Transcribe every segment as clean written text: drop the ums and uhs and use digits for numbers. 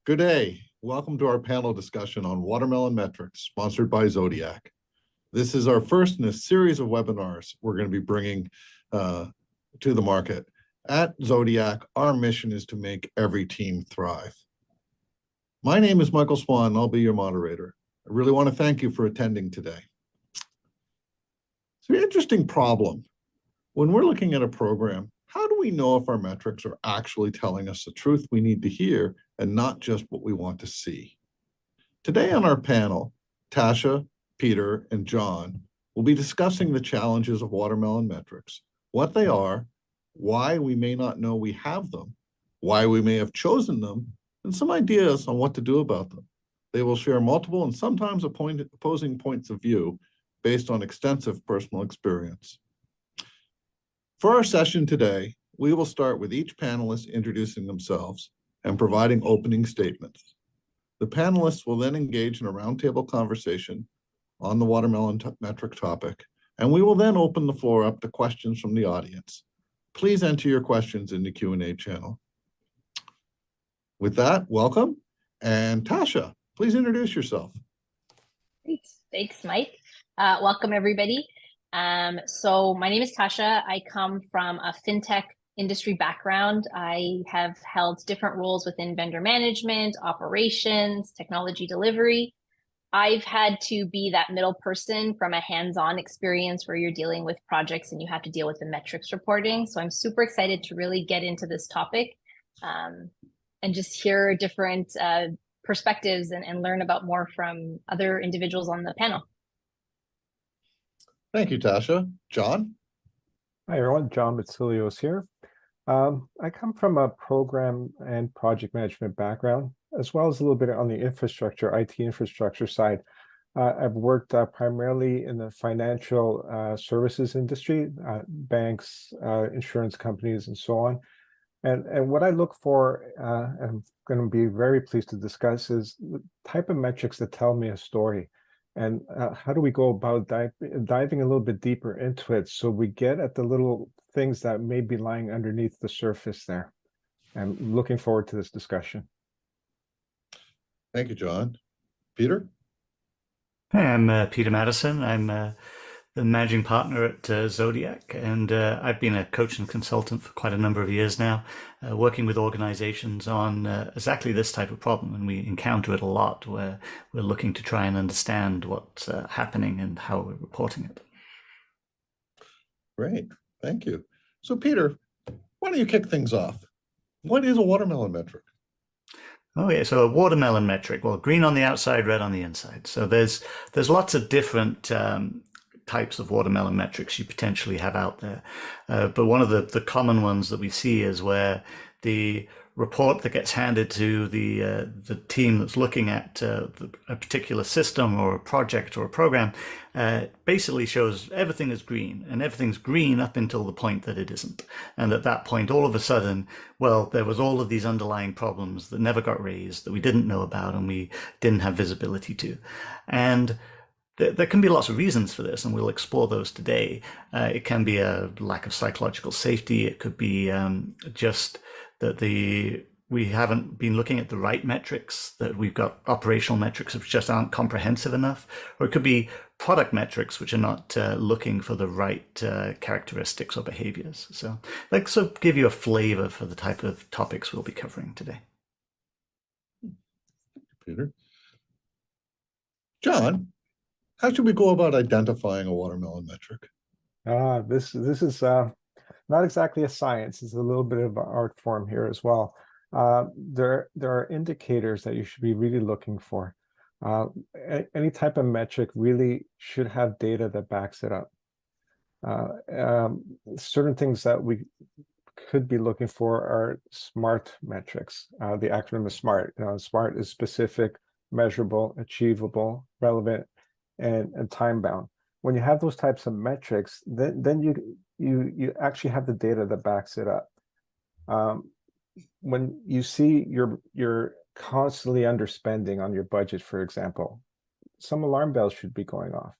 Good day. Welcome to our panel discussion on watermelon metrics, sponsored by Zodiac. This is our first in a series of webinars we're going to be bringing to the market. At Zodiac, our mission is to make every team thrive. My name is Michael Swan, and I'll be your moderator. I really want to thank you for attending today. It's an interesting problem. When we're looking at a program, how do we know if our metrics are actually telling us the truth we need to hear and not just what we want to see? Today on our panel, Tasha, Peter, and John will be discussing the challenges of watermelon metrics, what they are, why we may not know we have them, why we may have chosen them, and some ideas on what to do about them. They will share multiple and sometimes opposing points of view based on extensive personal experience. For our session today, we will start with each panelist introducing themselves and providing opening statements. The panelists will then engage in a roundtable conversation on the watermelon metric topic, and we will then open the floor up to questions from the audience. Please enter your questions in the Q&A channel. With that, welcome. And Tasha, please introduce yourself. Great. Thanks, Mike. Welcome, everybody. So my name is Tasha. I come from a fintech industry background. I have held different roles within vendor management, operations, technology delivery. I've had to be that middle person from a hands-on experience where you're dealing with projects and you have to deal with the metrics reporting. So I'm super excited to really get into this topic and just hear different perspectives and learn about more from other individuals on the panel. Thank you, Tasha. John? Hi, everyone. John Matsilios here. I come from a program and project management background, as well as a little bit on the infrastructure, IT infrastructure side. I've worked primarily in the financial services industry, banks, insurance companies, and so on. And what I look for, and I'm going to be very pleased to discuss, is the type of metrics that tell me a story. And how do we go about diving a little bit deeper into it so we get at the little things that may be lying underneath the surface there? I'm looking forward to this discussion. Thank you, John. Peter? Hi, I'm Peter Madison. I'm the managing partner at Zodiac, and I've been a coach and consultant for quite a number of years now, working with organizations on exactly this type of problem, and we encounter it a lot where we're looking to try and understand what's happening and how we're reporting it. Great, thank you. So Peter, why don't you kick things off? What is a watermelon metric? Oh yeah, so a watermelon metric, well, green on the outside, red on the inside. So there's lots of different types of watermelon metrics you potentially have out there. But one of the common ones that we see is where the report that gets handed to the team that's looking at a particular system or a project or a program basically shows everything is green, and everything's green up until the point that it isn't. And at that point, all of a sudden, well, there was all of these underlying problems that never got raised, that we didn't know about and we didn't have visibility to. And there can be lots of reasons for this, and we'll explore those today. It can be a lack of psychological safety. It could be just that we haven't been looking at the right metrics, that we've got operational metrics which just aren't comprehensive enough, or it could be product metrics which are not looking for the right characteristics or behaviors. So let's sort of give you a flavor for the type of topics we'll be covering today. Peter. John, how should we go about identifying a watermelon metric? This is not exactly a science. It's a little bit of an art form here as well. There are indicators that you should be really looking for. Any type of metric really should have data that backs it up. Certain things that we could be looking for are SMART metrics. The acronym is SMART. SMART is specific, measurable, achievable, relevant, and time bound. When you have those types of metrics, then you actually have the data that backs it up. When you see you're constantly underspending on your budget, for example, some alarm bells should be going off.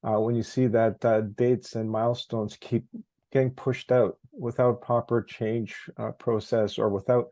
When you see that dates and milestones keep getting pushed out without proper change process or without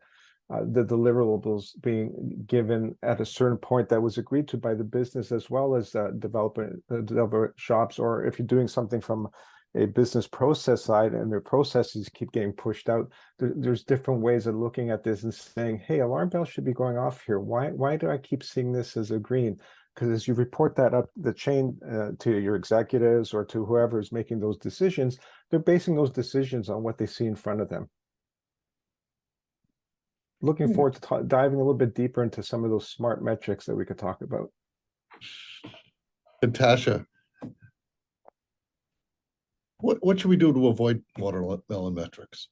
the deliverables being given at a certain point that was agreed to by the business as well as developer shops, or if you're doing something from a business process side and their processes keep getting pushed out, there's different ways of looking at this and saying, hey, alarm bells should be going off here. Why do I keep seeing this as a green? Because as you report that up the chain to your executives or to whoever is making those decisions, they're basing those decisions on what they see in front of them. Looking forward to diving a little bit deeper into some of those smart metrics that we could talk about. And Tasha, what should we do to avoid watermelon metrics?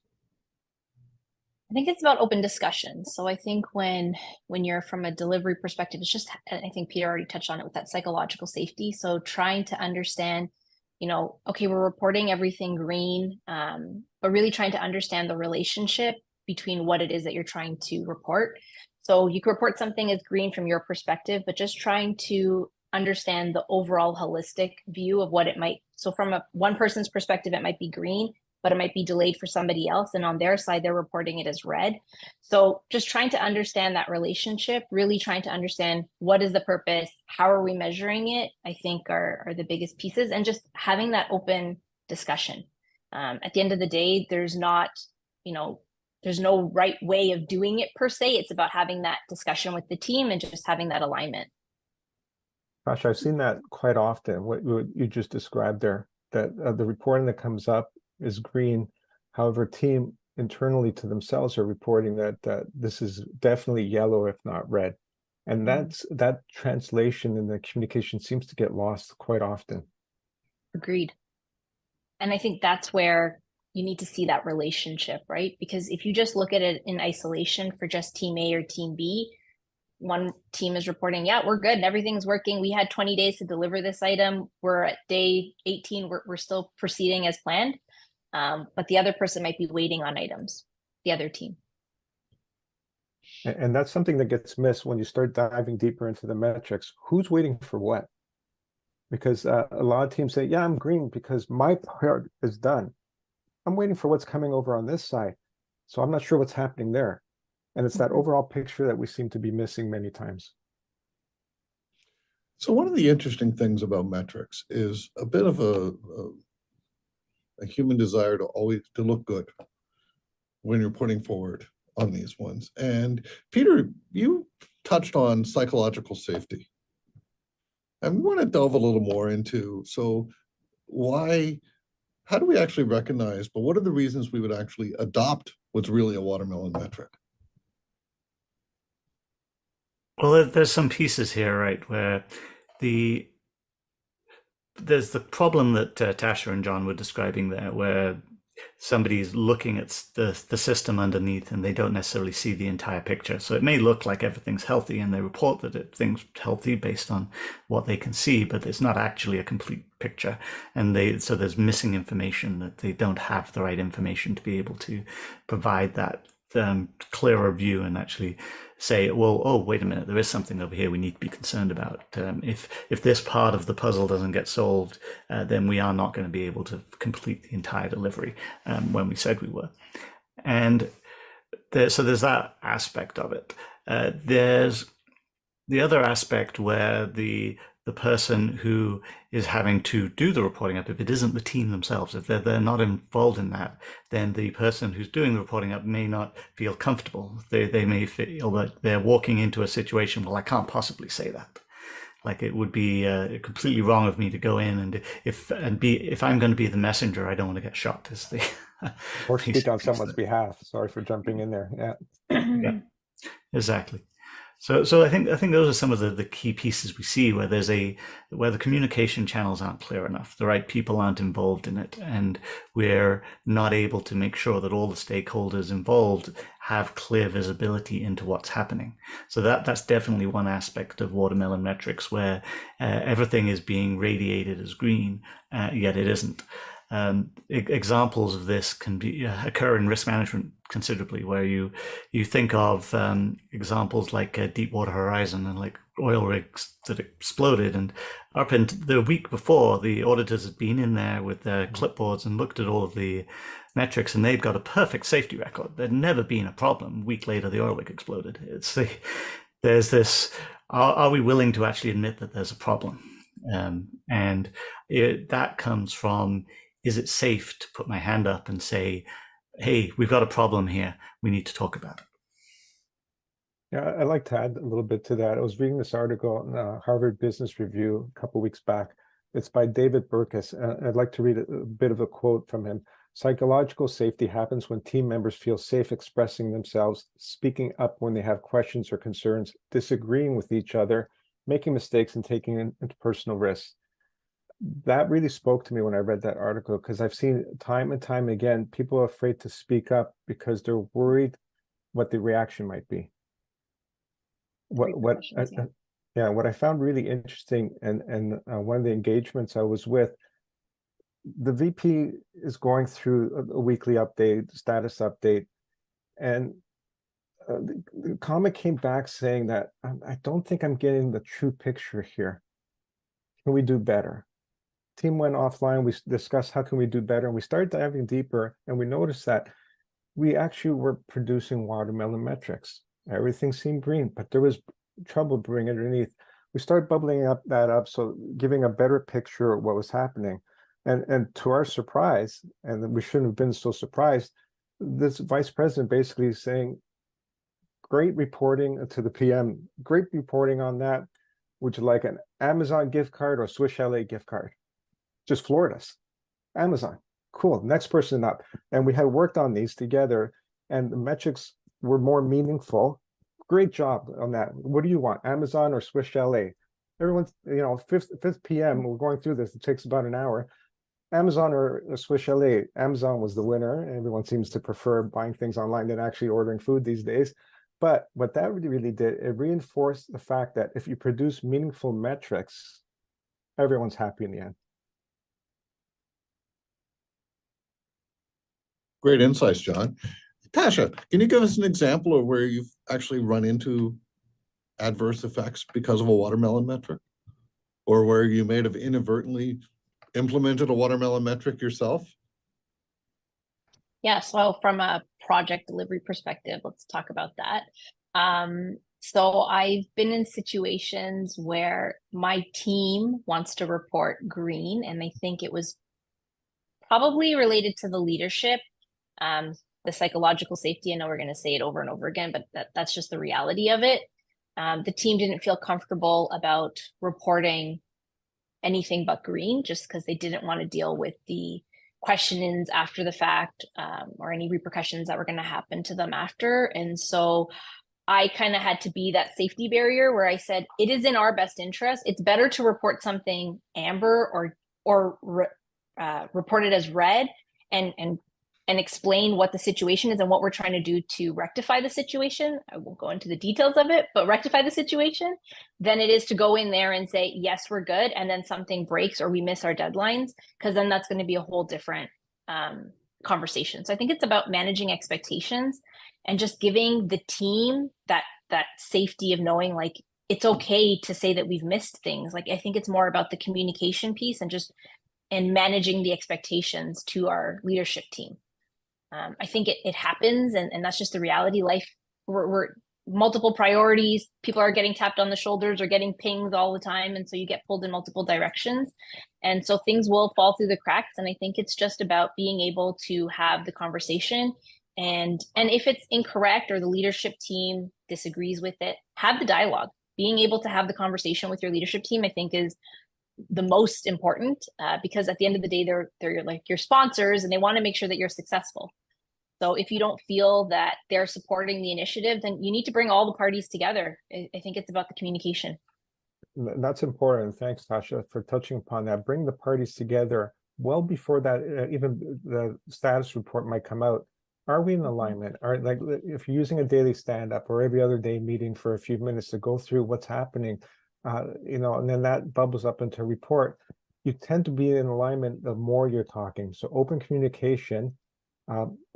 I think it's about open discussion. So I think when you're from a delivery perspective, it's just, I think Peter already touched on it with that psychological safety. So trying to understand, okay, we're reporting everything green, but really trying to understand the relationship between what it is that you're trying to report. So you can report something as green from your perspective, but just trying to understand the overall holistic view of what it might. So from one person's perspective, it might be green, but it might be delayed for somebody else. And on their side, they're reporting it as red. So just trying to understand that relationship, really trying to understand what is the purpose, how are we measuring it, I think are the biggest pieces, and just having that open discussion. At the end of the day, there's no right way of doing it per se. It's about having that discussion with the team and just having that alignment. Gosh, I've seen that quite often, what you just described there, that the reporting that comes up is green. However, team internally to themselves are reporting that this is definitely yellow, if not red. And that translation in the communication seems to get lost quite often. Agreed. And I think that's where you need to see that relationship, right? Because if you just look at it in isolation for just team A or team B, one team is reporting, yeah, we're good and everything's working. We had 20 days to deliver this item. We're at day 18. We're still proceeding as planned. But the other person might be waiting on items, the other team. And that's something that gets missed when you start diving deeper into the metrics. Who's waiting for what? Because a lot of teams say, yeah, I'm green because my part is done. I'm waiting for what's coming over on this side. So I'm not sure what's happening there. And it's that overall picture that we seem to be missing many times. So one of the interesting things about metrics is a bit of a human desire to always to look good when you're putting forward on these ones. And Peter, you touched on psychological safety. And we want to delve a little more into, so how do we actually recognize, but what are the reasons we would actually adopt what's really a watermelon metric? Well, there's some pieces here, right, where there's the problem that Tasha and John were describing there, where somebody's looking at the system underneath and they don't necessarily see the entire picture. So it may look like everything's healthy and they report that everything's healthy based on what they can see, but it's not actually a complete picture. And so there's missing information, that they don't have the right information to be able to provide that clearer view and actually say, well, oh, wait a minute, there is something over here we need to be concerned about. If this part of the puzzle doesn't get solved, then we are not going to be able to complete the entire delivery when we said we were. And so there's that aspect of it. There's the other aspect where the person who is having to do the reporting up, if it isn't the team themselves, if they're not involved in that, then the person who's doing the reporting up may not feel comfortable. They may feel that they're walking into a situation, well, I can't possibly say that. Like, it would be completely wrong of me to go in and if I'm going to be the messenger, I don't want to get shot. Or speak on someone's behalf. Sorry for jumping in there. Yeah. Yeah, exactly. So I think those are some of the key pieces we see where the communication channels aren't clear enough, the right people aren't involved in it, and we're not able to make sure that all the stakeholders involved have clear visibility into what's happening. So that's definitely one aspect of watermelon metrics, where everything is being radiated as green, yet it isn't. Examples of this can occur in risk management considerably, where you think of examples like Deepwater Horizon and like oil rigs that exploded, and up in the week before, the auditors had been in there with their clipboards and looked at all of the metrics, and they've got a perfect safety record. There'd never been a problem. A week later, the oil rig exploded. There's this, are we willing to actually admit that there's a problem? That comes from, is it safe to put my hand up and say, hey, we've got a problem here. We need to talk about it. Yeah, I'd like to add a little bit to that. I was reading this article in Harvard Business Review a couple weeks back. It's by David Burkus. I'd like to read a bit of a quote from him. Psychological safety happens when team members feel safe expressing themselves, speaking up when they have questions or concerns, disagreeing with each other, making mistakes, and taking into personal risks. That really spoke to me when I read that article, because I've seen time and time again, people are afraid to speak up because they're worried what the reaction might be. What I found really interesting, and one of the engagements I was with, the VP is going through a weekly update, status update, and the comment came back saying that I don't think I'm getting the true picture here. Can we do better? Team went offline. We discussed how can we do better, and we started diving deeper, and we noticed that we actually were producing watermelon metrics. Everything seemed green, but there was trouble bringing it underneath. We started bubbling that up, so giving a better picture of what was happening. And to our surprise, and we shouldn't have been so surprised, this vice president basically saying, great reporting to the PM, great reporting on that. Would you like an Amazon gift card or Swiss Chalet gift card? Just floored us. Amazon, cool, next person up. And we had worked on these together, and the metrics were more meaningful. Great job on that. What do you want, Amazon or Swiss Chalet? Everyone's, 5th PM, we're going through this, it takes about an hour. Amazon or Swiss Chalet? Amazon was the winner. Everyone seems to prefer buying things online than actually ordering food these days. But what that really did, it reinforced the fact that if you produce meaningful metrics, everyone's happy in the end. Great insights, John. Tasha, can you give us an example of where you've actually run into adverse effects because of a watermelon metric? Or where you may have inadvertently implemented a watermelon metric yourself? Yeah, so from a project delivery perspective, let's talk about that. So I've been in situations where my team wants to report green, and they think it was probably related to the leadership, the psychological safety. I know we're going to say it over and over again, but that's just the reality of it. The team didn't feel comfortable about reporting anything but green, just because they didn't want to deal with the questions after the fact, or any repercussions that were going to happen to them after. And so I kind of had to be that safety barrier where I said, it is in our best interest. It's better to report something amber or report it as red and explain what the situation is and what we're trying to do to rectify the situation. I won't go into the details of it, but rectify the situation, than it is to go in there and say, yes, we're good, and then something breaks or we miss our deadlines, because then that's going to be a whole different conversation. So I think it's about managing expectations and just giving the team that safety of knowing, like, it's okay to say that we've missed things. Like, I think it's more about the communication piece and managing the expectations to our leadership team. I think it happens, and that's just the reality. Life, we're multiple priorities. People are getting tapped on the shoulders or getting pings all the time, and so you get pulled in multiple directions, and so things will fall through the cracks. And I think it's just about being able to have the conversation, and if it's incorrect or the leadership team disagrees with it, have the dialogue. Being able to have the conversation with your leadership team, I think, is the most important, because at the end of the day, they're like your sponsors, and they want to make sure that you're successful. So if you don't feel that they're supporting the initiative, then you need to bring all the parties together. I think it's about the communication. That's important. Thanks, Tasha, for touching upon that. Bring the parties together well before that, even the status report might come out. Are we in alignment? Like, if you're using a daily stand-up or every other day meeting for a few minutes to go through what's happening, and then that bubbles up into a report, you tend to be in alignment the more you're talking. So open communication,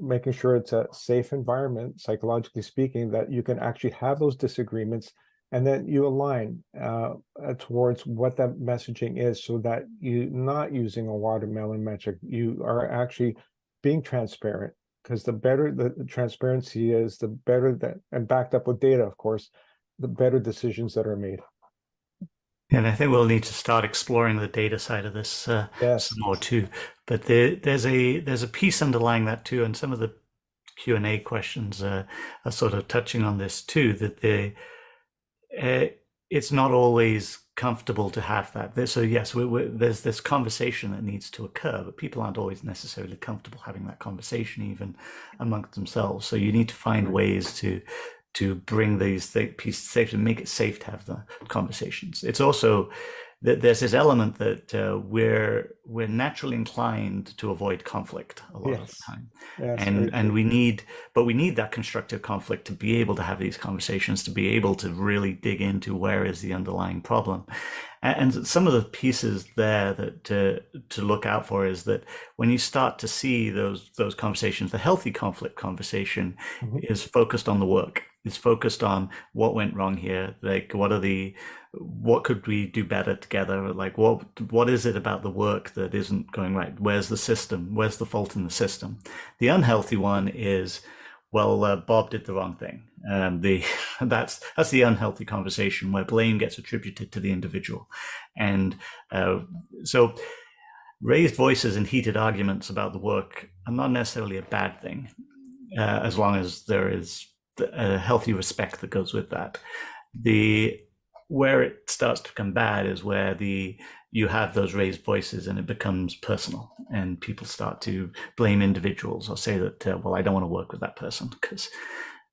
making sure it's a safe environment, psychologically speaking, that you can actually have those disagreements, and then you align towards what that messaging is, so that you're not using a watermelon metric. You are actually being transparent, because the better the transparency is, the better that, and backed up with data, of course, the better decisions that are made. And I think we'll need to start exploring the data side of this Yes. some more too. But there's a piece underlying that too, and some of the Q&A questions are sort of touching on this too. That it's not always comfortable to have that. So yes, there's this conversation that needs to occur, but people aren't always necessarily comfortable having that conversation even amongst themselves. So you need to find ways to bring these pieces safe, to make it safe to have the conversations. It's also that there's this element that we're naturally inclined to avoid conflict a lot of the time, and we need that constructive conflict to be able to have these conversations, to be able to really dig into where is the underlying problem. And some of the pieces there that to look out for is that when you start to see those conversations, the healthy conflict conversation is focused on the work. It's focused on what went wrong here. Like, what could we do better together? Like, what is it about the work that isn't going right? Where's the system? Where's the fault in the system? The unhealthy one is, well, Bob did the wrong thing. That's the unhealthy conversation where blame gets attributed to the individual. And so raised voices and heated arguments about the work are not necessarily a bad thing, as long as there is a healthy respect that goes with that. Where it starts to become bad is where you have those raised voices and it becomes personal, and people start to blame individuals or say that, well, I don't want to work with that person because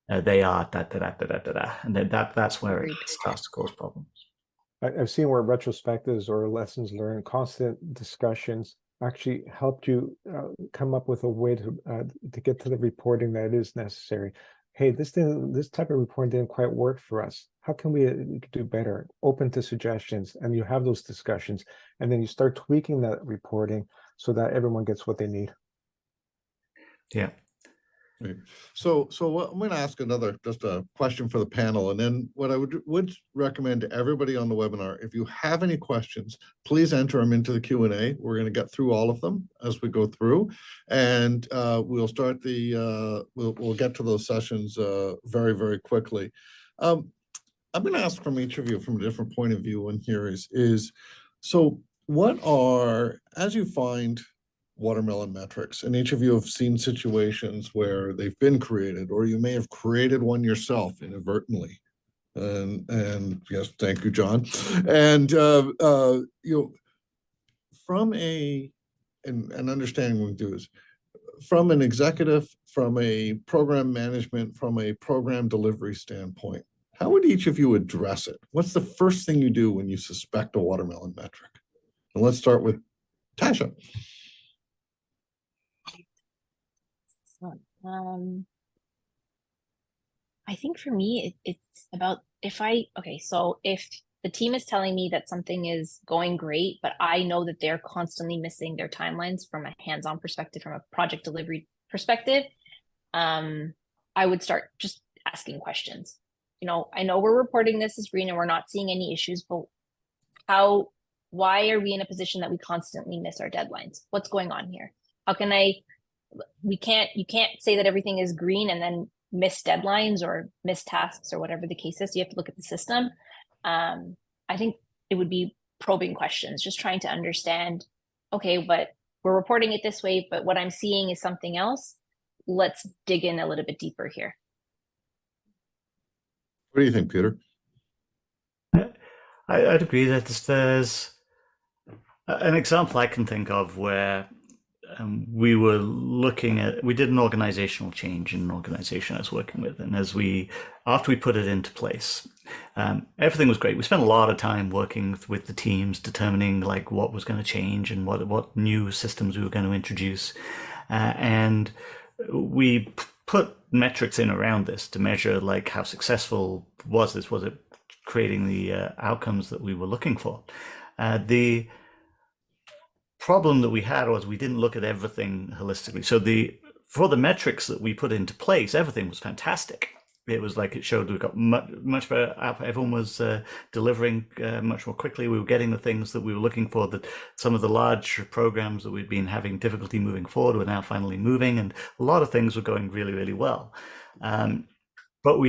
they are da da da da da da da, and then that's where it starts to cause problems. I've seen where retrospectives or lessons learned, constant discussions actually helped you come up with a way to get to the reporting that is necessary. Hey, this type of reporting didn't quite work for us. How can we do better? Open to suggestions, and you have those discussions, and then you start tweaking that reporting so that everyone gets what they need. Yeah. So I'm going to ask just a question for the panel, and then what I would recommend to everybody on the webinar, if you have any questions, please enter them into the Q&A. We're going to get through all of them as we go through, and we'll start we'll get to those sessions very, very quickly. I'm going to ask from each of you from a different point of view, and here is so what are, as you find watermelon metrics, and each of you have seen situations where they've been created, or you may have created one yourself inadvertently, and yes, thank you, John. And from an understanding we do is from an executive, from a program management, from a program delivery standpoint, how would each of you address it? What's the first thing you do when you suspect a watermelon metric? And let's start with Tasha. I think for me, it's about if the team is telling me that something is going great, but I know that they're constantly missing their timelines from a hands-on perspective, from a project delivery perspective, I would start just asking questions. I know we're reporting this as green and we're not seeing any issues, but why are we in a position that we constantly miss our deadlines? What's going on here? You can't say that everything is green and then miss deadlines or miss tasks or whatever the case is. You have to look at the system. I think it would be probing questions, just trying to understand, okay, but we're reporting it this way, but what I'm seeing is something else. Let's dig in a little bit deeper here. What do you think, Peter? I'd agree that there's an example I can think of where we did an organizational change in an organization I was working with, and after we put it into place, everything was great. We spent a lot of time working with the teams, determining like what was going to change and what new systems we were going to introduce, and we put metrics in around this to measure like how successful was it creating the outcomes that we were looking for. The problem that we had was we didn't look at everything holistically. So for the metrics that we put into place, everything was fantastic. it was like it showed we got much better output. Everyone was delivering much more quickly. We were getting the things that we were looking for. That some of the large programs that we'd been having difficulty moving forward were now finally moving, and a lot of things were going really, really well. But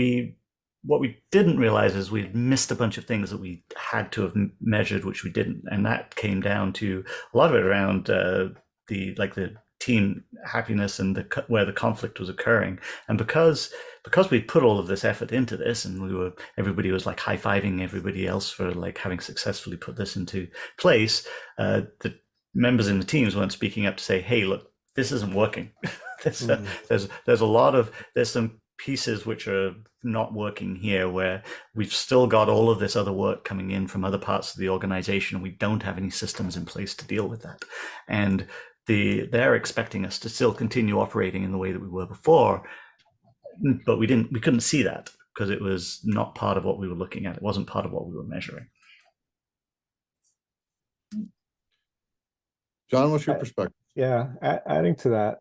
what we didn't realize is we'd missed a bunch of things that we had to have measured, which we didn't, and that came down to a lot of it around the team happiness and where the conflict was occurring. And because we put all of this effort into this, and everybody was like high-fiving everybody else for like having successfully put this into place, the members in the teams weren't speaking up to say, "Hey, look, this isn't working." There's some pieces which are not working here, where we've still got all of this other work coming in from other parts of the organization, and we don't have any systems in place to deal with that. And they're expecting us to still continue operating in the way that we were before, but we couldn't see that because it was not part of what we were looking at. It wasn't part of what we were measuring. John, what's your perspective? Yeah, adding to that,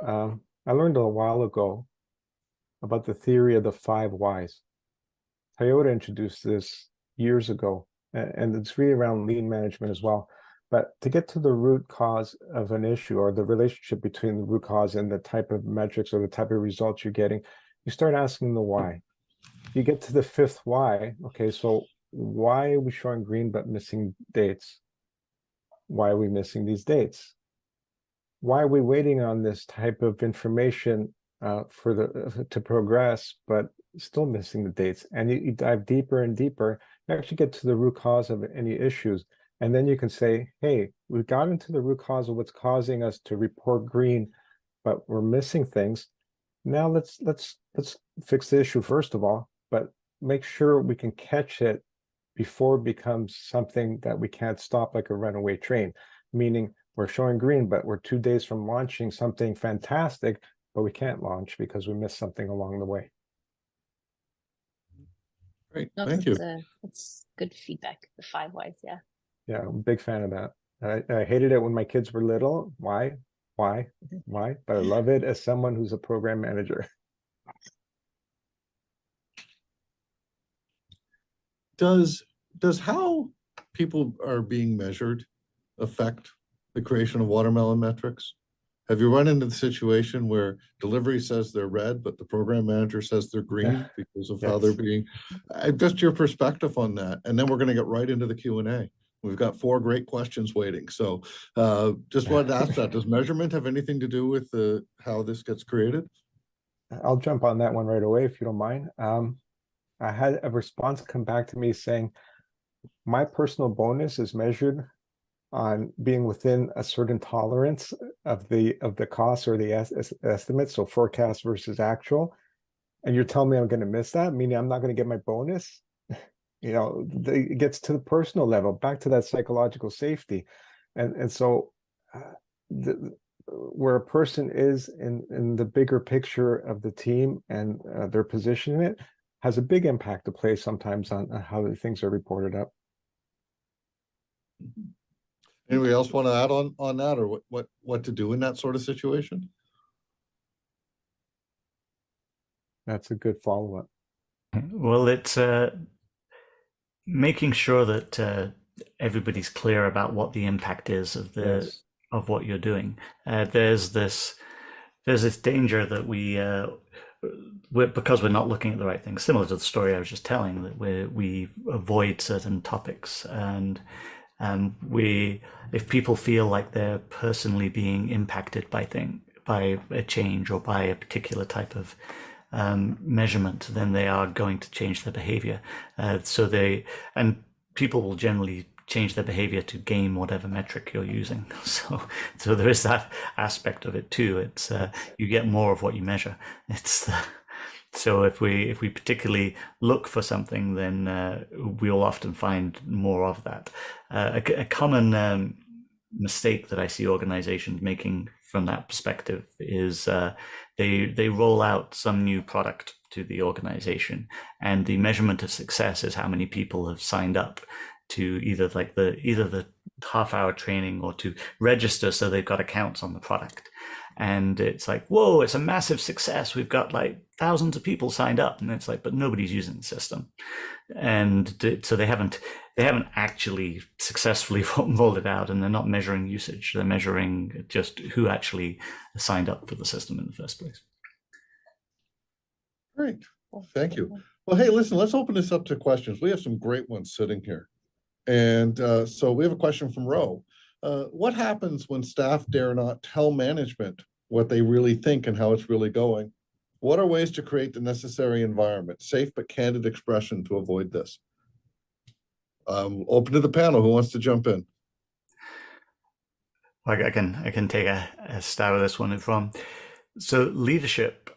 I learned a while ago about the theory of the 5 whys. Toyota introduced this years ago, and it's really around lean management as well. But to get to the root cause of an issue, or the relationship between the root cause and the type of metrics or the type of results you're getting, you start asking the why. You get to the 5th why. Okay, so why are we showing green but missing dates? Why are we missing these dates? Why are we waiting on this type of information to progress, but still missing the dates? And you dive deeper and deeper, you actually get to the root cause of any issues. And then you can say, hey, we got into the root cause of what's causing us to report green, but we're missing things. Now let's fix the issue first of all, but make sure we can catch it before it becomes something that we can't stop, like a runaway train. Meaning we're showing green, but we're 2 days from launching something fantastic, but we can't launch because we missed something along the way. Great, No, thank you. That's good feedback. The 5 whys, yeah. Yeah, I'm a big fan of that. I hated it when my kids were little. Why? But I love it as someone who's a program manager. Does how people are being measured affect the creation of watermelon metrics? Have you run into the situation where delivery says they're red, but the program manager says they're green because of how they're being? Just your perspective on that, and then we're going to get right into the Q&A. We've got 4 great questions waiting. So just wanted to ask that. Does measurement have anything to do with how this gets created? I'll jump on that one right away, if you don't mind. I had a response come back to me saying, my personal bonus is measured on being within a certain tolerance of the cost or the estimate, so forecast versus actual. And you're telling me I'm going to miss that, meaning I'm not going to get my bonus? You know, it gets to the personal level, back to that psychological safety. And so where a person is in the bigger picture of the team and their position in it has a big impact to play sometimes on how things are reported up. Anybody else want to add on that, or what to do in that sort of situation? That's a good follow-up. Well, it's making sure that everybody's clear about what the impact is of of what you're doing. There's this danger that because we're not looking at the right things, similar to the story I was just telling, that we avoid certain topics, and if people feel like they're personally being impacted by a change or by a particular type of measurement, then they are going to change their behavior. And people will generally change their behavior to gain whatever metric you're using. So there is that aspect of it too. It's you get more of what you measure. So if we particularly look for something, then we'll often find more of that. A common mistake that I see organizations making from that perspective is they roll out some new product to the organization, and the measurement of success is how many people have signed up to either the half-hour training or to register so they've got accounts on the product. And it's like, whoa, it's a massive success. We've got like thousands of people signed up. And it's like, but nobody's using the system. And so they haven't actually successfully rolled it out, and they're not measuring usage. They're measuring just who actually signed up for the system in the first place. Great. Well, thank you. Well, hey, listen, let's open this up to questions. We have some great ones sitting here. And so we have a question from Ro. What happens when staff dare not tell management what they really think and how it's really going? What are ways to create the necessary environment, safe but candid expression to avoid this? Open to the panel. Who wants to jump in? I can take a stab at this one. From so leadership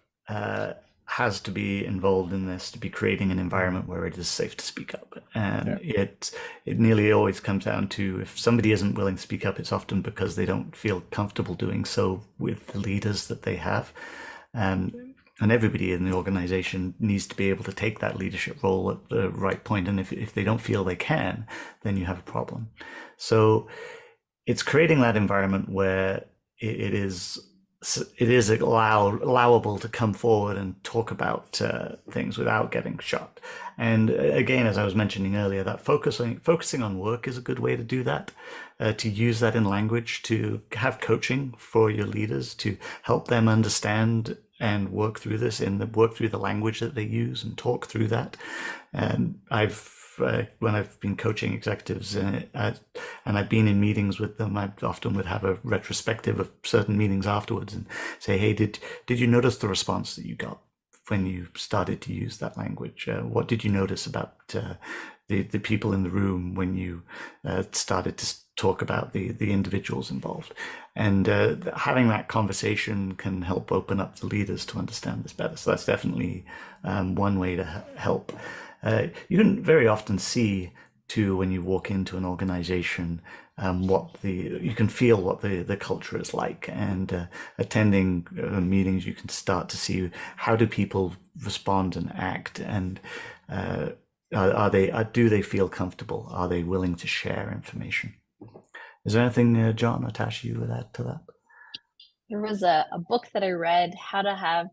has to be involved in this to be creating an environment where it is safe to speak up, and it nearly always comes down to, if somebody isn't willing to speak up, it's often because they don't feel comfortable doing so with the leaders that they have. And everybody in the organization needs to be able to take that leadership role at the right point. And if they don't feel they can, then you have a problem. So it's creating that environment where it is allowable to come forward and talk about things without getting shot. And again, as I was mentioning earlier, that focusing on work is a good way to do that, to use that in language, to have coaching for your leaders, to help them understand and work through this, work through the language that they use and talk through that. And when I've been coaching executives and I've been in meetings with them, I often would have a retrospective of certain meetings afterwards and say, hey, did you notice the response that you got when you started to use that language? What did you notice about the people in the room when you started to talk about the individuals involved? And having that conversation can help open up the leaders to understand this better. So that's definitely one way to help. You can very often see too, when you walk into an organization, you can feel what the culture is like, and attending meetings, you can start to see how do people respond and act, and do they feel comfortable? Are they willing to share information? Is there anything, John or Tash, you would add to that? There was a book that I read, How to Have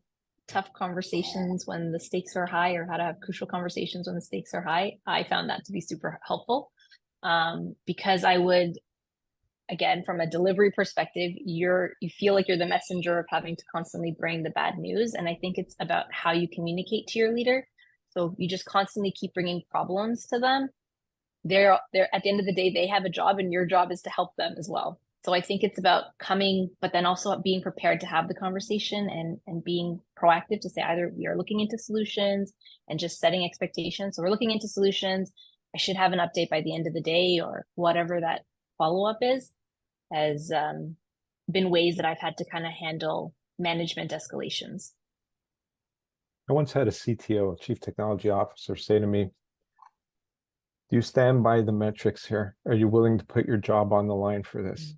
Tough Conversations When the Stakes Are High, or How to Have Crucial Conversations When the Stakes Are High. I found that to be super helpful, because I would, again, from a delivery perspective, you feel like you're the messenger of having to constantly bring the bad news. And I think it's about how you communicate to your leader. So if you just constantly keep bringing problems to them, they're at the end of the day, they have a job, and your job is to help them as well. So I think it's about coming, but then also being prepared to have the conversation and being proactive to say, either we are looking into solutions and just setting expectations. So we're looking into solutions. I should have an update by the end of the day, or whatever that follow-up is, has been ways that I've had to kind of handle management escalations. I once had a CTO, Chief Technology Officer, say to me, do you stand by the metrics here? Are you willing to put your job on the line for this?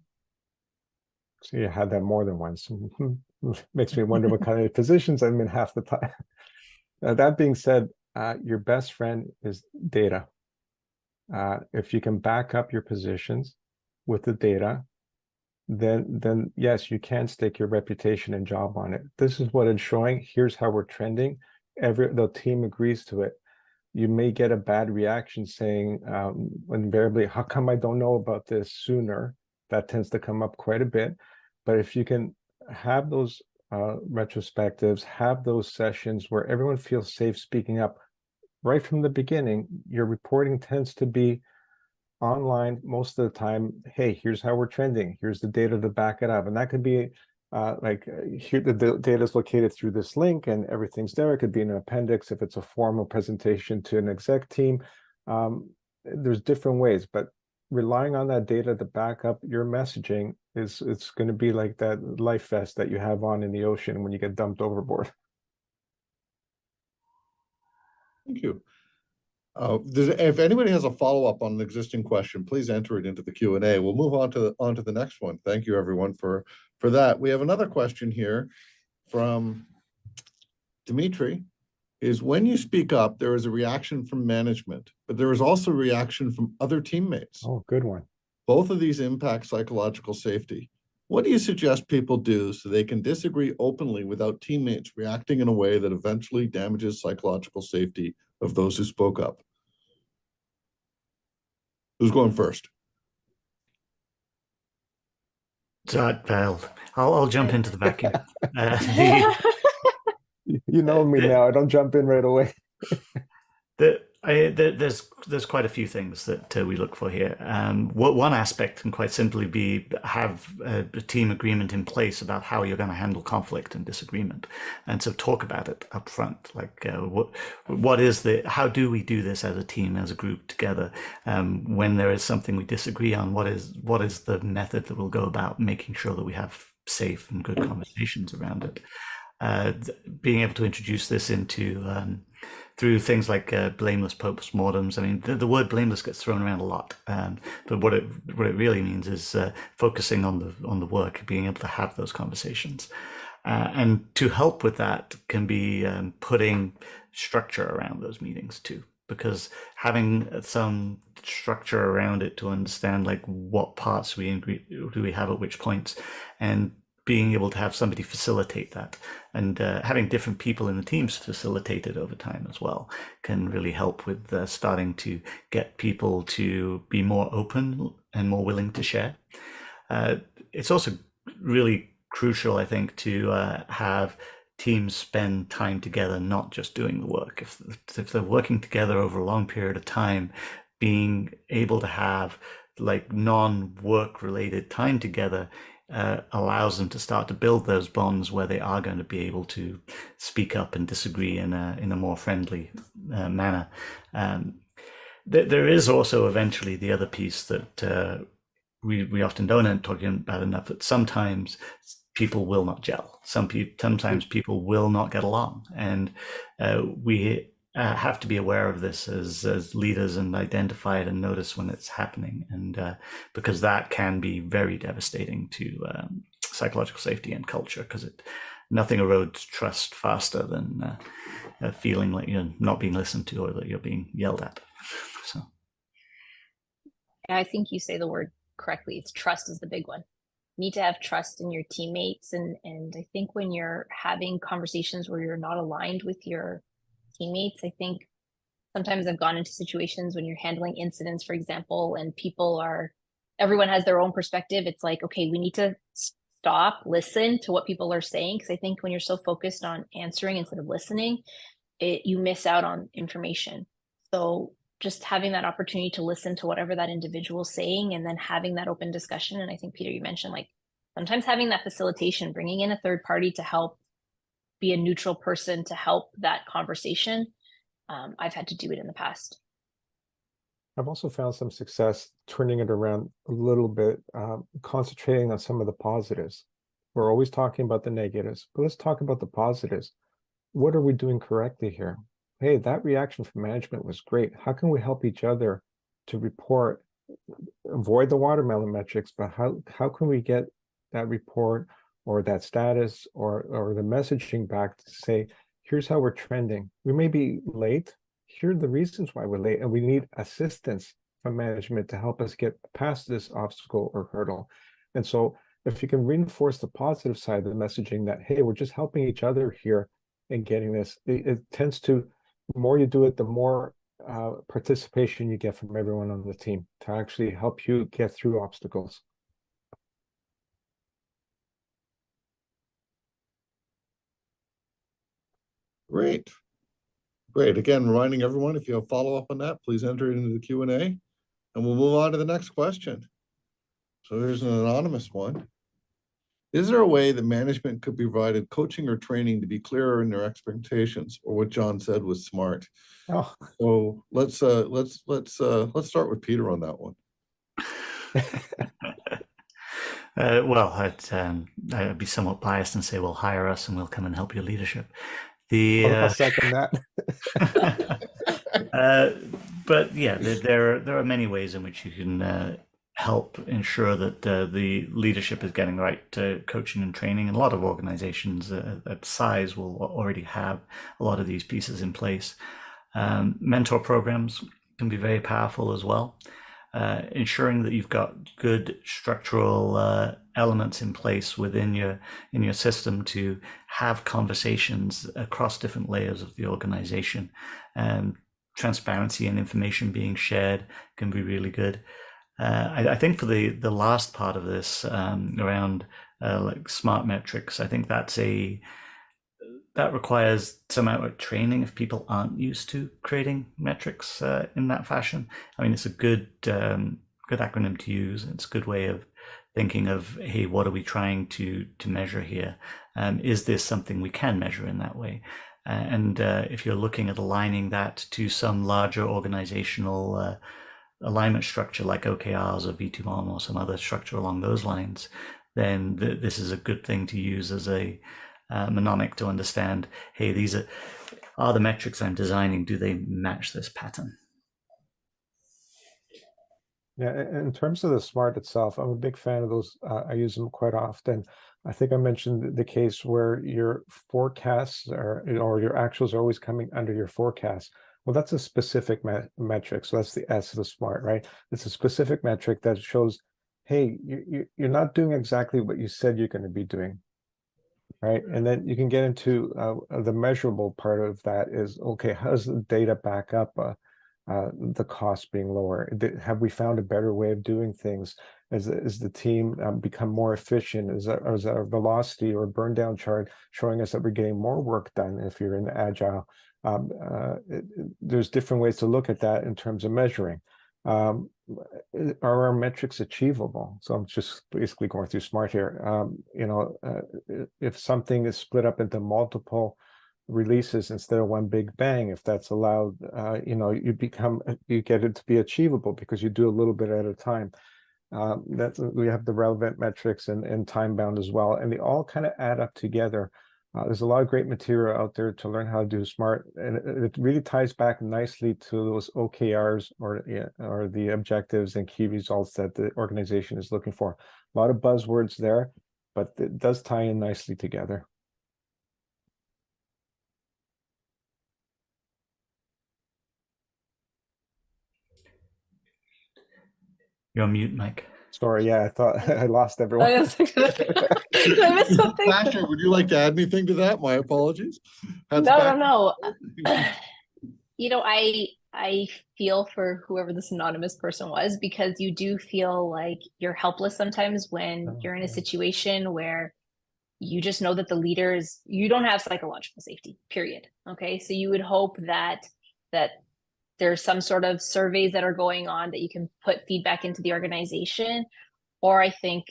So you had that more than once. Makes me wonder what kind of positions I'm in half the time. That being said, your best friend is data. If you can back up your positions with the data, then yes, you can stake your reputation and job on it. This is what it's showing. Here's how we're trending. The team agrees to it. You may get a bad reaction saying, invariably, how come I don't know about this sooner? That tends to come up quite a bit. But if you can have those retrospectives, have those sessions where everyone feels safe speaking up right from the beginning, your reporting tends to be online most of the time. Hey, here's how we're trending. Here's the data to back it up. And that could be here, the data is located through this link and everything's there. It could be an appendix if it's a formal presentation to an exec team. There's different ways, but relying on that data to back up your messaging it's going to be like that life vest that you have on in the ocean when you get dumped overboard. Thank you. If anybody has a follow-up on an existing question, please enter it into the Q&A. We'll move on to the next one. Thank you, everyone, for that. We have another question here from Dimitri. is when you speak up, there is a reaction from management, but there is also a reaction from other teammates. Oh, good one. Both of these impact psychological safety. What do you suggest people do so they can disagree openly without teammates reacting in a way that eventually damages psychological safety of those who spoke up? Who's going first? So I'll jump into the vacuum. You know me now. I don't jump in right away. There's quite a few things that we look for here. One aspect can quite simply be have a team agreement in place about how you're going to handle conflict and disagreement, and so talk about it up front. Like how do we do this as a team, as a group together? When there is something we disagree on, what is the method that we'll go about making sure that we have safe and good conversations around it? Being able to introduce this into through things like blameless postmortems. I mean, the word blameless gets thrown around a lot, but what it really means is focusing on the work, being able to have those conversations, and to help with that can be putting structure around those meetings too, because having some structure around it to understand like what parts do we have at which points, and being able to have somebody facilitate that, and having different people in the teams facilitate it over time as well can really help with starting to get people to be more open and more willing to share. It's also really crucial, I think, to have teams spend time together, not just doing the work. If they're working together over a long period of time, being able to have like non-work related time together allows them to start to build those bonds where they are going to be able to speak up and disagree in a more friendly manner. There is also eventually the other piece that we often don't end talking about enough, that sometimes people will not gel. Sometimes people will not get along, and we have to be aware of this as leaders and identify it and notice when it's happening, and because that can be very devastating to psychological safety and culture, because nothing erodes trust faster than feeling like you're not being listened to or that you're being yelled at. So I think you say the word correctly. It's trust is the big one. You need to have trust in your teammates, and I think when you're having conversations where you're not aligned with your teammates, I think sometimes I've gone into situations when you're handling incidents, for example, and everyone has their own perspective. It's like, okay, we need to stop, listen to what people are saying, because I think when you're so focused on answering instead of listening, you miss out on information. So just having that opportunity to listen to whatever that individual's saying, and then having that open discussion. And I think, Peter, you mentioned like sometimes having that facilitation, bringing in a third party to help be a neutral person to help that conversation. I've had to do it in the past. I've also found some success turning it around a little bit, concentrating on some of the positives. We're always talking about the negatives, but let's talk about the positives. What are we doing correctly here? Hey, that reaction from management was great. How can we help each other to report, avoid the watermelon metrics, but how can we get that report or that status or the messaging back to say, here's how we're trending. We may be late. Here are the reasons why we're late, and we need assistance from management to help us get past this obstacle or hurdle. And so if you can reinforce the positive side of the messaging that, hey, we're just helping each other here and getting this, it tends to, the more you do it, the more participation you get from everyone on the team to actually help you get through obstacles. Great. Great. Again, reminding everyone, if you have follow-up on that, please enter it into the Q&A, and we'll move on to the next question. So here's an anonymous one. Is there a way that management could be provided coaching or training to be clearer in their expectations, or what John said was smart? Oh. So let's start with Peter on that one. Well, I'd be somewhat biased and say, well, hire us and we'll come and help your leadership. I'll second that. But yeah, there are many ways in which you can help ensure that the leadership is getting the right coaching and training. And a lot of organizations at size will already have a lot of these pieces in place. Mentor programs can be very powerful as well. Ensuring that you've got good structural elements in place within your system to have conversations across different layers of the organization. Transparency and information being shared can be really good. I think for the last part of this around like smart metrics, I think that requires some amount of training if people aren't used to creating metrics in that fashion. I mean, it's a good acronym to use. It's a good way of thinking of, hey, what are we trying to measure here? Is this something we can measure in that way? And if you're looking at aligning that to some larger organizational alignment structure like OKRs or V2MOM or some other structure along those lines, then this is a good thing to use as a mnemonic to understand, hey, these are the metrics I'm designing, do they match this pattern? Yeah, in terms of the SMART itself, I'm a big fan of those. I use them quite often. I think I mentioned the case where your forecasts or your actuals are always coming under your forecast. Well, that's a specific metric. So that's the S of the SMART, right? It's a specific metric that shows, hey, you're not doing exactly what you said you're going to be doing, right? And then you can get into the measurable part of that is, okay, how does the data back up the cost being lower? Have we found a better way of doing things? Is the team become more efficient? Is our velocity or burn down chart showing us that we're getting more work done if you're in agile? There's different ways to look at that in terms of measuring. Are our metrics achievable? So I'm just basically going through SMART here. If something is split up into multiple releases instead of one big bang, if that's allowed, you get it to be achievable because you do a little bit at a time. We have the relevant metrics and time bound as well, and they all kind of add up together. There's a lot of great material out there to learn how to do SMART, and it really ties back nicely to those OKRs or the objectives and key results that the organization is looking for. A lot of buzzwords there, but it does tie in nicely together. You're on mute, Mike. Sorry, yeah, I thought I lost everyone. Did I miss something? Sasha, would you like to add anything to that? My apologies. No. I feel for whoever this anonymous person was, because you do feel like you're helpless sometimes when you're in a situation where you just know that the leaders, you don't have psychological safety, period. Okay. So you would hope that there's some sort of surveys that are going on that you can put feedback into the organization. Or I think,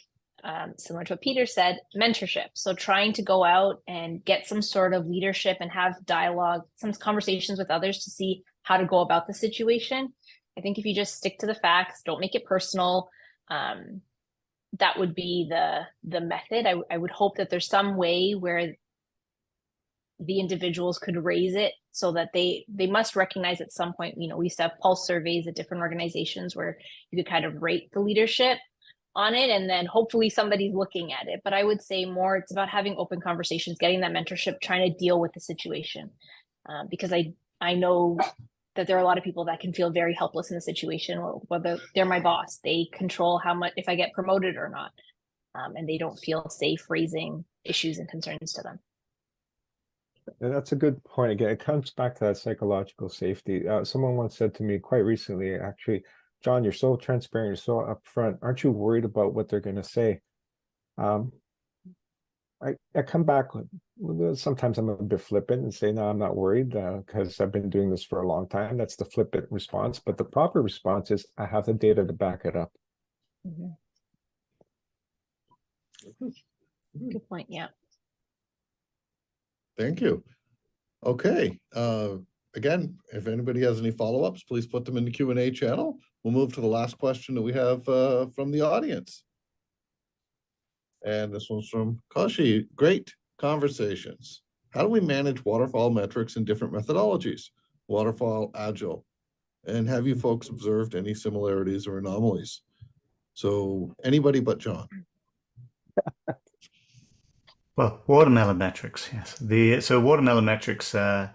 similar to what Peter said, mentorship. So trying to go out and get some sort of leadership and have dialogue, some conversations with others to see how to go about the situation. I think if you just stick to the facts, don't make it personal, that would be the method. I would hope that there's some way where the individuals could raise it so that they must recognize at some point, we used to have pulse surveys at different organizations where you could kind of rate the leadership on it, and then hopefully somebody's looking at it. But I would say more it's about having open conversations, getting that mentorship, trying to deal with the situation, because I know that there are a lot of people that can feel very helpless in the situation, whether they're my boss, they control how much, if I get promoted or not, and they don't feel safe raising issues and concerns to them. And that's a good point. Again, it comes back to that psychological safety. Someone once said to me quite recently, actually, John, you're so transparent, you're so upfront. Aren't you worried about what they're going to say? I come back, sometimes I'm a bit flippant and say, no, I'm not worried because I've been doing this for a long time. That's the flippant response. But the proper response is I have the data to back it up. Mm-hmm. Good point. Yeah. Thank you. Okay. Again, if anybody has any follow-ups, please put them in the Q&A channel. We'll move to the last question that we have from the audience. And this one's from Kashi. Great conversations. How do we manage waterfall metrics in different methodologies? Waterfall, Agile. And have you folks observed any similarities or anomalies? So anybody but John. Well, watermelon metrics, yes. So watermelon metrics, there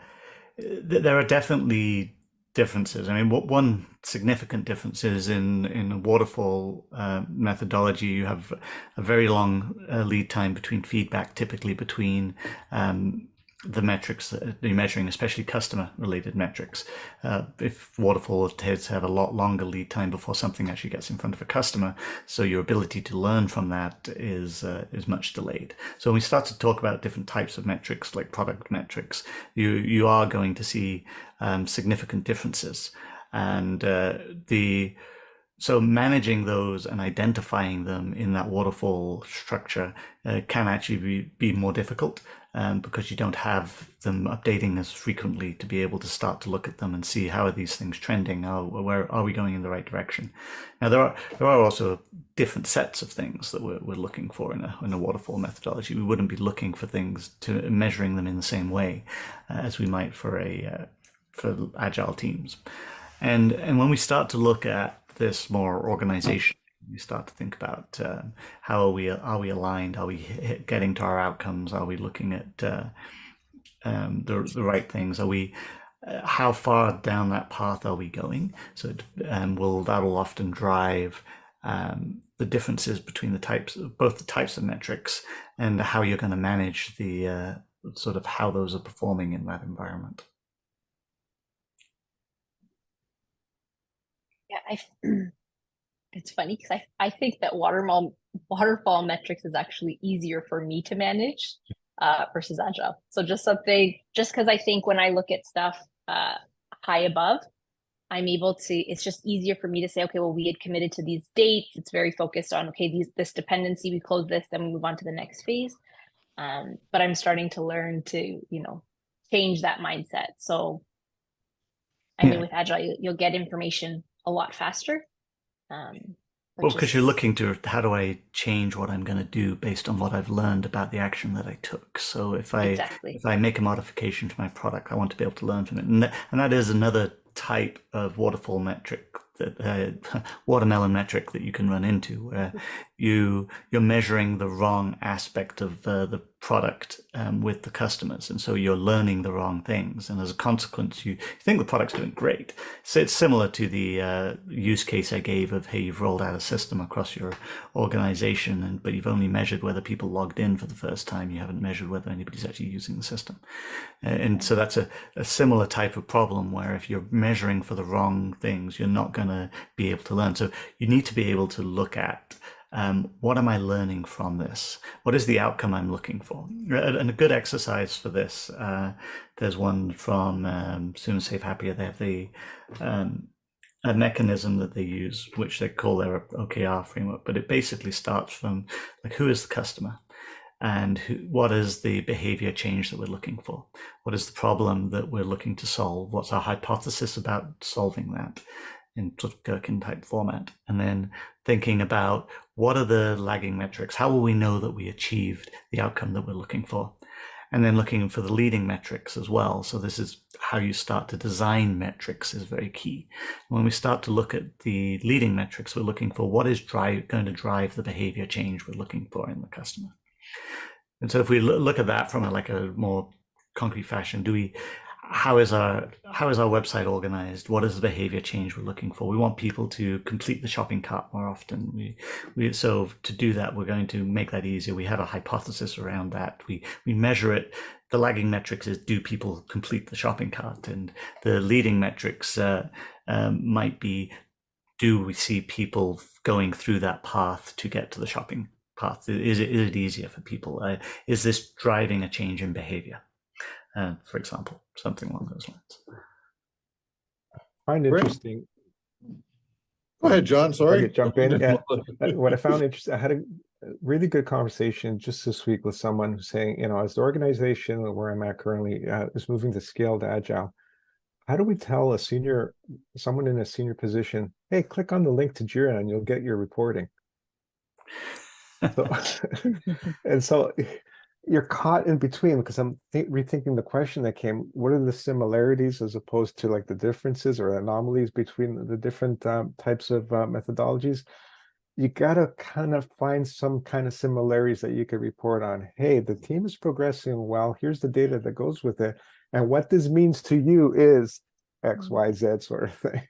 are definitely differences. I mean, one significant difference is in waterfall methodology, you have a very long lead time between feedback, typically between the metrics that you're measuring, especially customer related metrics. If waterfall tends to have a lot longer lead time before something actually gets in front of a customer, so your ability to learn from that is much delayed. So when we start to talk about different types of metrics, like product metrics, you are going to see significant differences, and so managing those and identifying them in that waterfall structure can actually be more difficult, because you don't have them updating as frequently to be able to start to look at them and see how are these things trending, where are we going in the right direction. Now there are also different sets of things that we're looking for in a waterfall methodology. We wouldn't be looking for things to measuring them in the same way as we might for agile teams. And when we start to look at this more organization, we start to think about how are we aligned? Are we getting to our outcomes? Are we looking at the right things? Are we how far down that path are we going? So that'll often drive the differences between both the types of metrics and how you're going to manage the sort of how those are performing in that environment. Yeah, it's funny because I think that waterfall metrics is actually easier for me to manage versus agile. So just because I think when I look at stuff high above, I'm able to, it's just easier for me to say, okay, well, we had committed to these dates. It's very focused on, okay, this dependency, we close this, then we move on to the next phase. But I'm starting to learn to, change that mindset. So I mean, with agile, you'll get information a lot faster. Well, because you're looking to how do I change what I'm going to do based on what I've learned about the action that I took. So if I make a modification to my product, I want to be able to learn from it, and that is another type of waterfall metric, that watermelon metric that you can run into, where you're measuring the wrong aspect of the product with the customers, and so you're learning the wrong things, and as a consequence you think the product's doing great. So it's similar to the use case I gave of, hey, you've rolled out a system across your organization, but you've only measured whether people logged in for the first time. You haven't measured whether anybody's actually using the system. And so that's a similar type of problem, where if you're measuring for the wrong things, you're not going to be able to learn. So you need to be able to look at what am I learning from this? What is the outcome I'm looking for? And a good exercise for this, there's one from Sooner Safe Happier. They have a mechanism that they use, which they call their OKR framework, but it basically starts from, like, who is the customer? And what is the behavior change that we're looking for? What is the problem that we're looking to solve? What's our hypothesis about solving that, in sort of Gherkin type format? And then thinking about what are the lagging metrics? How will we know that we achieved the outcome that we're looking for? And then looking for the leading metrics as well. So this is how you start to design metrics, is very key. When we start to look at the leading metrics, we're looking for what is going to drive the behavior change we're looking for in the customer. And so if we look at that from a more concrete fashion, how is our website organized? What is the behavior change we're looking for? We want people to complete the shopping cart more often. So to do that, we're going to make that easier. We have a hypothesis around that. We measure it. The lagging metrics is, do people complete the shopping cart? And the leading metrics might be, do we see people going through that path to get to the shopping path? Is it easier for people? Is this driving a change in behavior? For example, something along those lines. Find interesting. Go ahead, John. Sorry. I could jump in. Yeah. What I found interesting, I had a really good conversation just this week with someone who's saying, as the organization where I'm at currently is moving to scaled agile, how do we tell someone in a senior position, hey, click on the link to Jira and you'll get your reporting? So, and so you're caught in between, because I'm rethinking the question that came. What are the similarities as opposed to like the differences or anomalies between the different types of methodologies? you gotta kind of find some kind of similarities that you could report on. Hey, the team is progressing well. Here's the data that goes with it. And what this means to you is X, Y, Z sort of thing.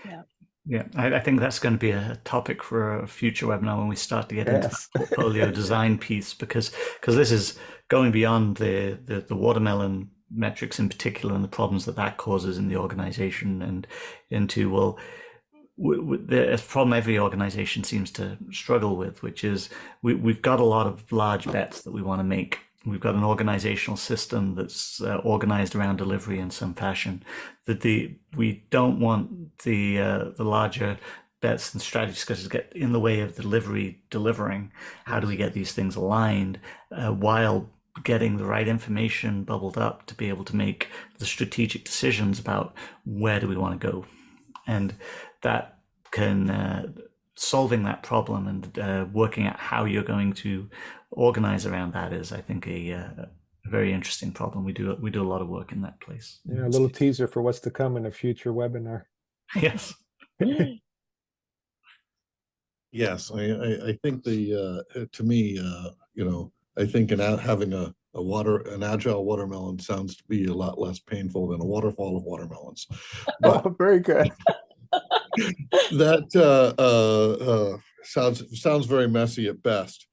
Yeah. Yeah, I think that's going to be a topic for a future webinar when we start to get into Yes. that portfolio design piece, because this is going beyond the watermelon metrics in particular and the problems that causes in the organization, and into, well, the problem every organization seems to struggle with, which is we've got a lot of large bets that we want to make. We've got an organizational system that's organized around delivery in some fashion. We don't want the larger bets and strategies to get in the way of delivering. How do we get these things aligned while getting the right information bubbled up to be able to make the strategic decisions about where do we want to go? And that can solving that problem and working out how you're going to organize around that is, I think, a very interesting problem. We do a lot of work in that place. Yeah, a little teaser for what's to come in a future webinar. Yes. Yes, I think to me, I think having an agile watermelon sounds to be a lot less painful than a waterfall of watermelons. But Oh, very good. that sounds very messy at best.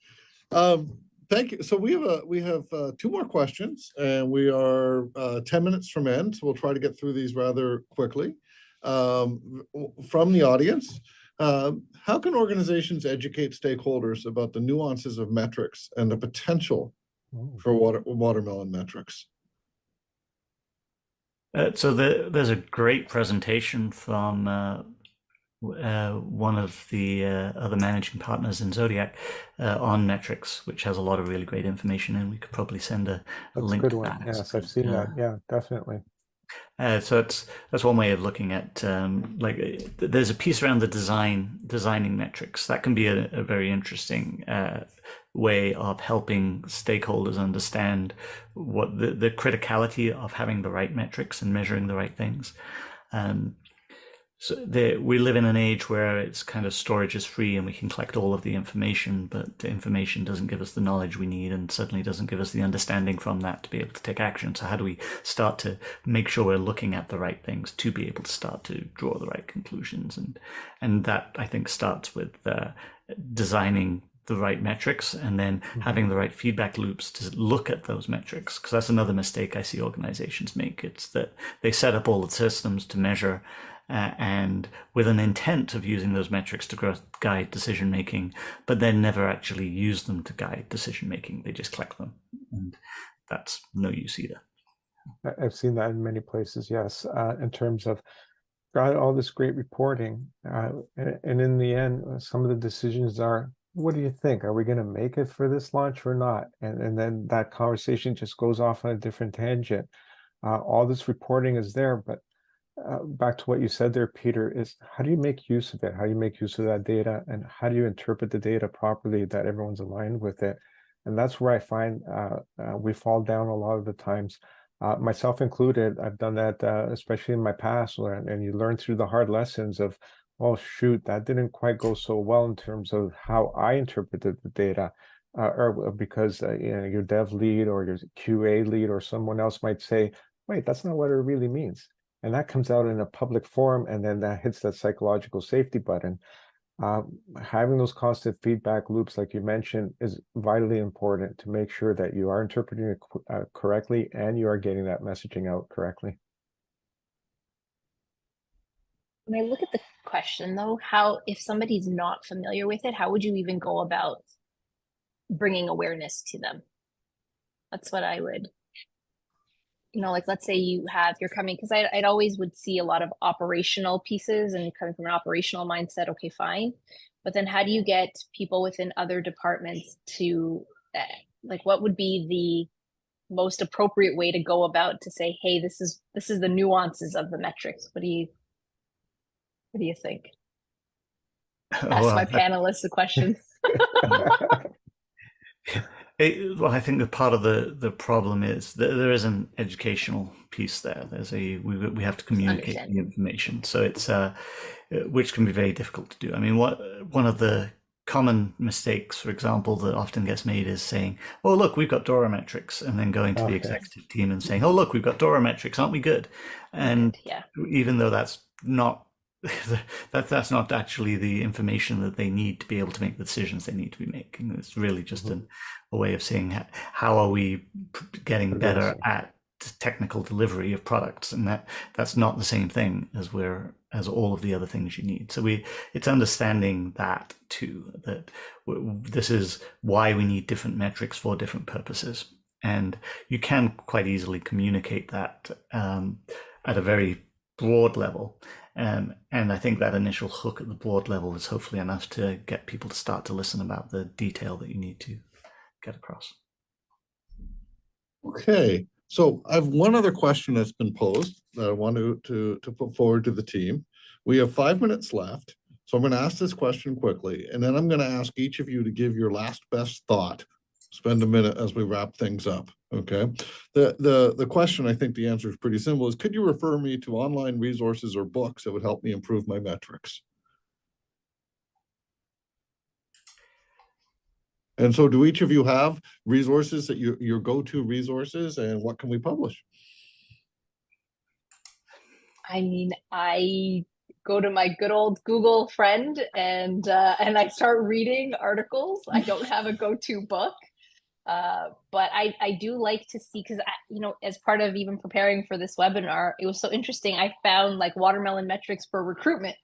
Thank you. So we have 2 more questions, and we are 10 minutes from end. So we'll try to get through these rather quickly. From the audience, how can organizations educate stakeholders about the nuances of metrics and the potential for watermelon metrics? So there's a great presentation from one of the other managing partners in Zodiac on metrics, which has a lot of really great information, and we could probably send a That's a link good to one. that. Yes, I've seen that. Yeah, definitely. So that's one way of looking at there's a piece around the designing metrics that can be a very interesting way of helping stakeholders understand what the criticality of having the right metrics and measuring the right things. So we live in an age where it's kind of storage is free and we can collect all of the information, but the information doesn't give us the knowledge we need and certainly doesn't give us the understanding from that to be able to take action. So how do we start to make sure we're looking at the right things to be able to start to draw the right conclusions? And that, I think, starts with designing the right metrics and then having the right feedback loops to look at those metrics, because that's another mistake I see organizations make. It's that they set up all the systems to measure and with an intent of using those metrics to guide decision making, but then never actually use them to guide decision making. They just collect them, and that's no use either. I've seen that in many places, yes, in terms of got all this great reporting, and in the end, some of the decisions are, what do you think? Are we going to make it for this launch or not? And then that conversation just goes off on a different tangent. All this reporting is there, but back to what you said there, Peter, is how do you make use of it? How do you make use of that data? And how do you interpret the data properly that everyone's aligned with it? And that's where I find we fall down a lot of the times. Myself included, I've done that, especially in my past, and you learn through the hard lessons of, oh, shoot, that didn't quite go so well in terms of how I interpreted the data. Or because your dev lead or your QA lead or someone else might say, wait, that's not what it really means. And that comes out in a public forum, and then that hits that psychological safety button. Having those constant feedback loops, like you mentioned, is vitally important to make sure that you are interpreting it correctly and you are getting that messaging out correctly. When I look at the question, though, if somebody's not familiar with it, how would you even go about bringing awareness to them? That's what I would, like, let's say you're coming, because I'd always would see a lot of operational pieces and coming from an operational mindset, okay, fine. But then how do you get people within other departments to, what would be the most appropriate way to go about to say, hey, this is the nuances of the metrics? What do you think? Ask my panelists a question. Well, I think that part of the problem is that there is an educational piece there. We have to communicate the information. So which can be very difficult to do. I mean, one of the common mistakes, for example, that often gets made is saying, "Oh, look, we've got Dora metrics," and then going to the Okay. executive team and saying, "Oh, look, we've got Dora metrics, aren't we good?" And Yeah. even though that's not that's not actually the information that they need to be able to make the decisions they need to be making. It's really just a way of saying how are we getting better Progressing. at technical delivery of products, and that's not the same thing as all of the other things you need. So it's understanding that too, that this is why we need different metrics for different purposes, and you can quite easily communicate that at a very broad level. And I think that initial hook at the broad level is hopefully enough to get people to start to listen about the detail that you need to get across. Okay, so I have one other question that's been posed that I want to put forward to the team. We have 5 minutes left, so I'm going to ask this question quickly, and then I'm going to ask each of you to give your last best thought. Spend a minute as we wrap things up. Okay. The question, I think the answer is pretty simple, is could you refer me to online resources or books that would help me improve my metrics? And so do each of you have resources that your go-to resources, and what can we publish? I mean, I go to my good old Google friend and I start reading articles. I don't have a go-to book. But I do like to see, because as part of even preparing for this webinar, it was so interesting. I found like watermelon metrics for recruitment.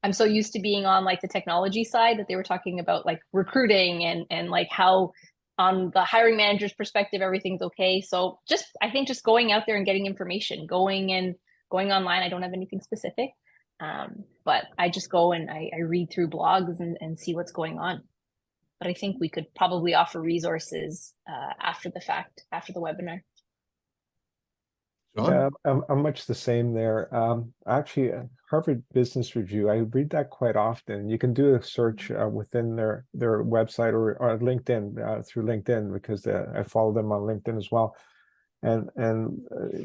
I'm so used to being on like the technology side that they were talking about like recruiting and like how on the hiring manager's perspective everything's okay. So I think just going out there and getting information, going online. I don't have anything specific, but I just go and I read through blogs and see what's going on. But I think we could probably offer resources after the fact, after the webinar. John? Yeah, I'm much the same there. Actually, Harvard Business Review, I read that quite often. You can do a search within their website or LinkedIn, through LinkedIn, because I follow them on LinkedIn as well. And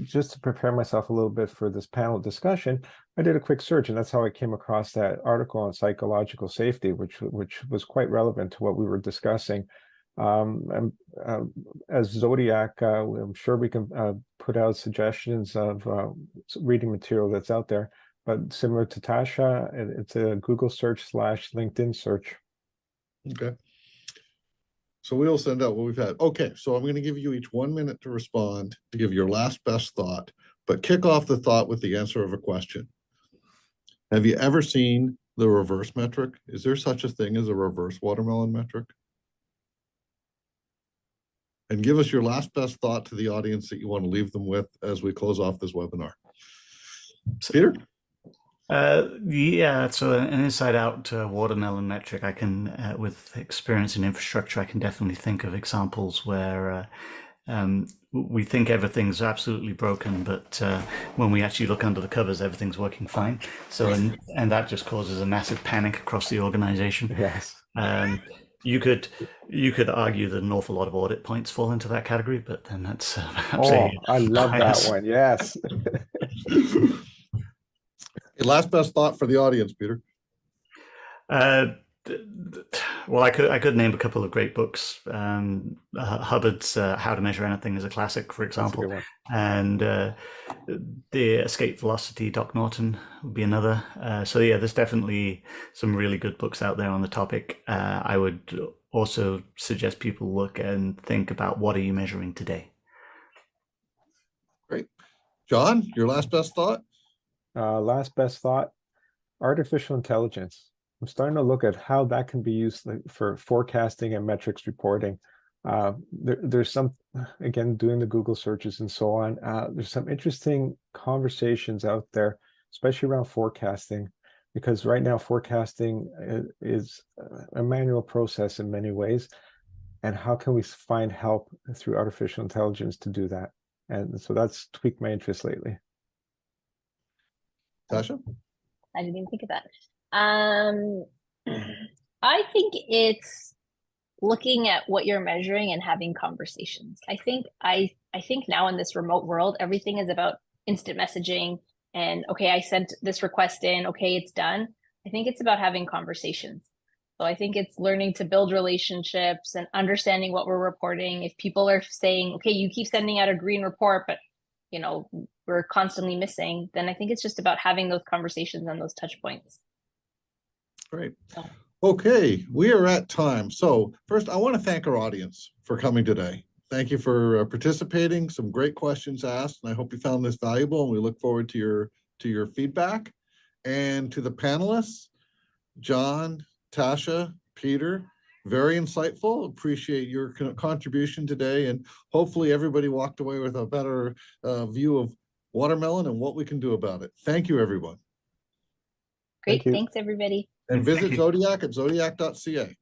just to prepare myself a little bit for this panel discussion, I did a quick search, and that's how I came across that article on psychological safety, which was quite relevant to what we were discussing. And as Zodiac, I'm sure we can put out suggestions of reading material that's out there. But similar to Tasha, it's a Google search / LinkedIn search. Okay. So we'll send out what we've had. Okay, so I'm going to give you each 1 minute to respond, to give your last best thought, but kick off the thought with the answer of a question. Have you ever seen the reverse metric? Is there such a thing as a reverse watermelon metric? And give us your last best thought to the audience that you want to leave them with as we close off this webinar. Peter? Yeah, so an inside-out watermelon metric, I can, with experience in infrastructure, I can definitely think of examples where we think everything's absolutely broken, but when we actually look under the covers, everything's working fine. So, and that just causes a massive panic across the organization. Yes. You could argue that an awful lot of audit points fall into that category, but then that's perhaps I love that one. Yes. Last best thought for the audience, Peter. Well, I could name a couple of great books. Hubbard's How to Measure Anything is a classic, for example, and The Escape Velocity, Doc Norton would be another. So yeah, there's definitely some really good books out there on the topic. I would also suggest people look and think about, what are you measuring today? Great. John, your last best thought? Last best thought, artificial intelligence. I'm starting to look at how that can be used for forecasting and metrics reporting. There's some, again, doing the Google searches and so on. There's some interesting conversations out there, especially around forecasting, because right now forecasting is a manual process in many ways. And how can we find help through artificial intelligence to do that? And so that's tweaked my interest lately. Tasha? I didn't even think of that. I think it's looking at what you're measuring and having conversations. I think now in this remote world, everything is about instant messaging and, okay, I sent this request in, okay, it's done. I think it's about having conversations. So I think it's learning to build relationships and understanding what we're reporting. If people are saying, okay, you keep sending out a green report, but you know, we're constantly missing, then I think it's just about having those conversations and those touch points. Great. So. Okay, we are at time. So first, I want to thank our audience for coming today. Thank you for participating. Some great questions asked, and I hope you found this valuable. And we look forward to your feedback. And to the panelists, John, Tasha, Peter, very insightful. Appreciate your contribution today, and hopefully everybody walked away with a better view of watermelon and what we can do about it. Thank you, everyone. Great. Thanks, everybody. And visit Zodiac at zodiac.ca.